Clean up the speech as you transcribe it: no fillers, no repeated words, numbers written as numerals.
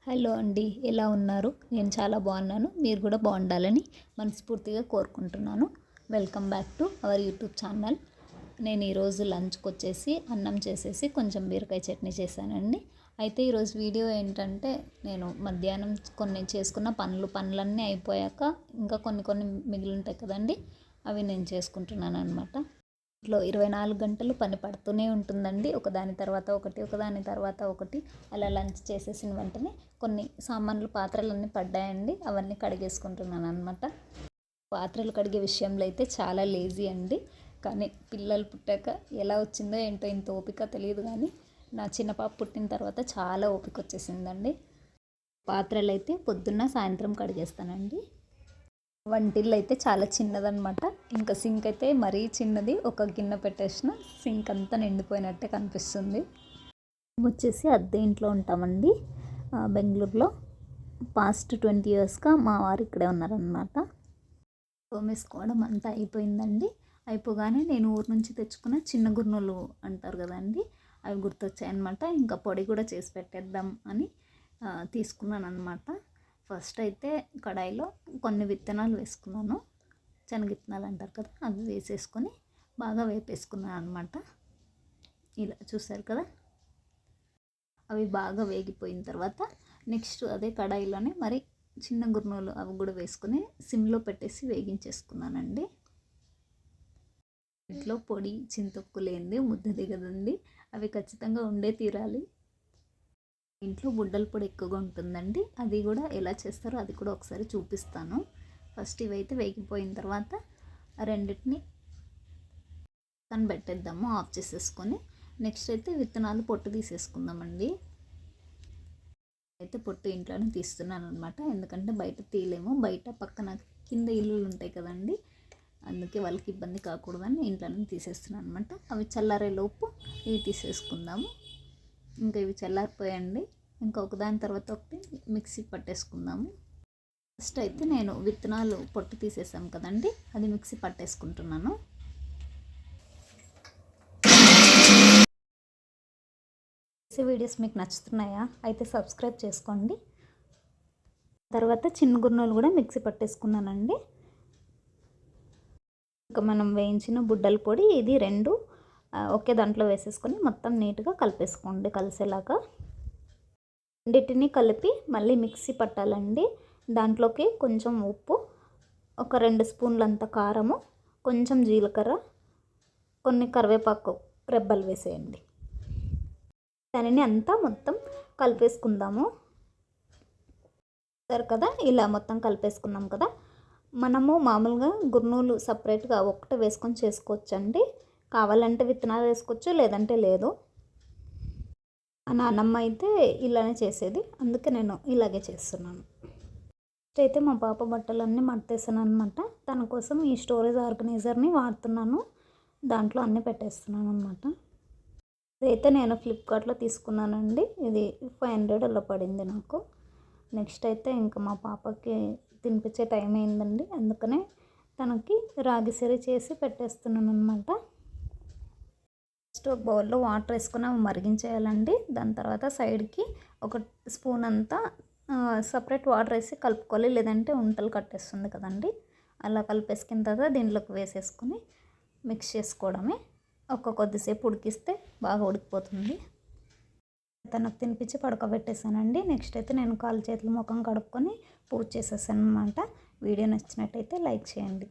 Hello అండి, ఎలా ఉన్నారు? నేను చాలా బాగున్నాను. మీరు కూడా బాగుండాలని మనస్ఫూర్తిగా కోరుకుంటున్నాను. Welcome back to our YouTube channel. నేను ఈరోజు లంచ్కి వచ్చేసి అన్నం చేసేసి కొంచెం బీరకాయ చట్నీ చేశానండి. అయితే ఈరోజు వీడియో ఏంటంటే, నేను మధ్యాహ్నం కొన్ని చేసుకున్న పనులన్నీ అయిపోయాక ఇంకా కొన్ని మిగిలి ఉంటాయి కదండి, అవి నేను చేసుకుంటున్నాను అనమాట. ఇంట్లో 24 గంటలు పని పడుతూనే ఉంటుందండి. ఒకదాని తర్వాత ఒకటి అలా లంచ్ చేసేసిన వెంటనే కొన్ని పాత్రలన్నీ పడ్డాయండి. అవన్నీ కడిగేసుకుంటున్నాను అనమాట. పాత్రలు కడిగే విషయంలో అయితే చాలా లేజీ అండి. కానీ పిల్లలు పుట్టాక ఎలా వచ్చిందో ఏంటో ఇంత ఓపిక తెలియదు. కానీ నా చిన్న పాప పుట్టిన తర్వాత చాలా ఓపిక వచ్చేసిందండి. పాత్రలు అయితే పొద్దున్న సాయంత్రం కడిగేస్తానండి. వంటిల్లు అయితే చాలా చిన్నదనమాట. ఇంకా సింక్ అయితే మరీ చిన్నది. ఒక గిన్నె పెట్టేసిన సింక్ అంతా నిండిపోయినట్టే కనిపిస్తుంది. వచ్చేసి అద్దె ఇంట్లో ఉంటామండి బెంగళూరులో. పాస్ట్ 20 ఇయర్స్గా మా వారు ఇక్కడే ఉన్నారనమాట. తోమేసుకోవడం అంతా అయిపోయిందండి. అయిపోగానే నేను ఊరు నుంచి తెచ్చుకున్న చిన్న గుర్నెలు అంటారు కదండి, అవి గుర్తొచ్చాయన్నమాట. ఇంకా పొడి కూడా చేసి పెట్టేద్దాం అని తీసుకున్నాను అనమాట. ఫస్ట్ అయితే కడాయిలో కొన్ని విత్తనాలు వేసుకున్నాను. శనగిత్తనాలు అంటారు కదా, అవి వేసేసుకొని బాగా వేపేసుకున్నాను అనమాట. ఇలా చూసారు కదా, అవి బాగా వేగిపోయిన తర్వాత నెక్స్ట్ అదే కడాయిలోనే మరి చిన్న గుర్నెలు అవి కూడా వేసుకొని సిమ్లో పెట్టేసి వేగించేసుకున్నానండి. ఇంట్లో పొడి చింతొక్కు లేనిది ముద్ద దిగదండి. అవి ఖచ్చితంగా ఉండే తీరాలి. ఇంట్లో బుడ్డల పొడి ఎక్కువగా ఉంటుందండి. అది కూడా ఎలా చేస్తారో అది కూడా ఒకసారి చూపిస్తాను. ఫస్ట్ ఇవైతే వేగిపోయిన తర్వాత రెండింటిని పక్కన పెట్టేద్దాము, ఆఫ్ చేసేసుకొని. నెక్స్ట్ అయితే విత్తనాలు పొట్టు తీసేసుకుందామండి. అయితే పొట్టు ఇంట్లోనే తీస్తున్నాను అనమాట. ఎందుకంటే బయట తీయలేము. బయట పక్కన కింద ఇల్లులు ఉంటాయి కదండి, అందుకే వాళ్ళకి ఇబ్బంది కాకూడదని ఇంట్లోనే తీసేస్తున్నాను అనమాట. అవి చల్లారే లోపు ఇవి తీసేసుకుందాము. ఇంకా ఇవి చల్లారిపోయండి. ఇంకొక దాని తర్వాత ఒకటి మిక్సీ పట్టేసుకుందాము. ఫస్ట్ అయితే నేను విత్తనాలు పొట్టు తీసేసాం కదండి, అది మిక్సీ పట్టేసుకుంటున్నాను. వీడియోస్ మీకు నచ్చుతున్నాయా? అయితే సబ్స్క్రైబ్ చేసుకోండి. తర్వాత చిన్న గుర్నెలు కూడా మిక్సీ పట్టేసుకున్నానండి. ఇంకా మనం వేయించిన బుడ్డల పొడి ఇది రెండు ఒకే దాంట్లో వేసేసుకొని మొత్తం నీట్గా కలిపేసుకోండి కలిసేలాగా. రెండింటిని కలిపి మళ్ళీ మిక్సీ పట్టాలండి. దాంట్లోకి కొంచెం ఉప్పు, ఒక 2 స్పూన్లంత కారము, కొంచెం జీలకర్ర, కొన్ని కరివేపాకు రెబ్బలు వేసేయండి. దానిని అంతా మొత్తం కలిపేసుకుందాము. సరే కదా, ఇలా మొత్తం కలిపేసుకున్నాం కదా. మనము మామూలుగా గుర్నూలు సపరేట్గా ఒకటే వేసుకొని చేసుకోవచ్చండి. కావాలంటే విత్తనాలు వేసుకోవచ్చు, లేదంటే లేదు. నాన్నమ్మ అయితే ఇలానే చేసేది, అందుకే నేను ఇలాగే చేస్తున్నాను. అయితే మా పాప బట్టలన్నీ మడతేసాను అనమాట. తన కోసం ఈ స్టోరేజ్ ఆర్గనైజర్ని వాడుతున్నాను. దాంట్లో అన్నీ పెట్టేస్తున్నాను అనమాట. ఇదైతే నేను ఫ్లిప్కార్ట్లో తీసుకున్నానండి. ఇది 500 అలా పడింది నాకు. నెక్స్ట్ అయితే ఇంకా మా పాపకి తినిపించే టైం అయిందండి, అందుకనే తనకి రాగి సిరి చేసి పెట్టేస్తున్నాను అనమాట. ఫస్ట్ ఒక బౌల్లో వాటర్ వేసుకుని అవి మరిగించేయాలండి. దాని తర్వాత సైడ్కి ఒక స్పూన్ అంతా సపరేట్ వాటర్ వేసి కలుపుకోవాలి, లేదంటే ఉంటలు కట్టేస్తుంది కదండి. అలా కలిపేసుకున్న తర్వాత దీంట్లోకి వేసేసుకొని మిక్స్ చేసుకోవడమే. కొద్దిసేపు ఉడికిస్తే బాగా ఉడికిపోతుంది. తనకు తినిపించి పడుకోబెట్టేసానండి. నెక్స్ట్ అయితే నేను కాళ్ళు చేతులు ముఖం కడుక్కొని పూజ చేసేసాను అనమాట. వీడియో నచ్చినట్టయితే లైక్ చేయండి.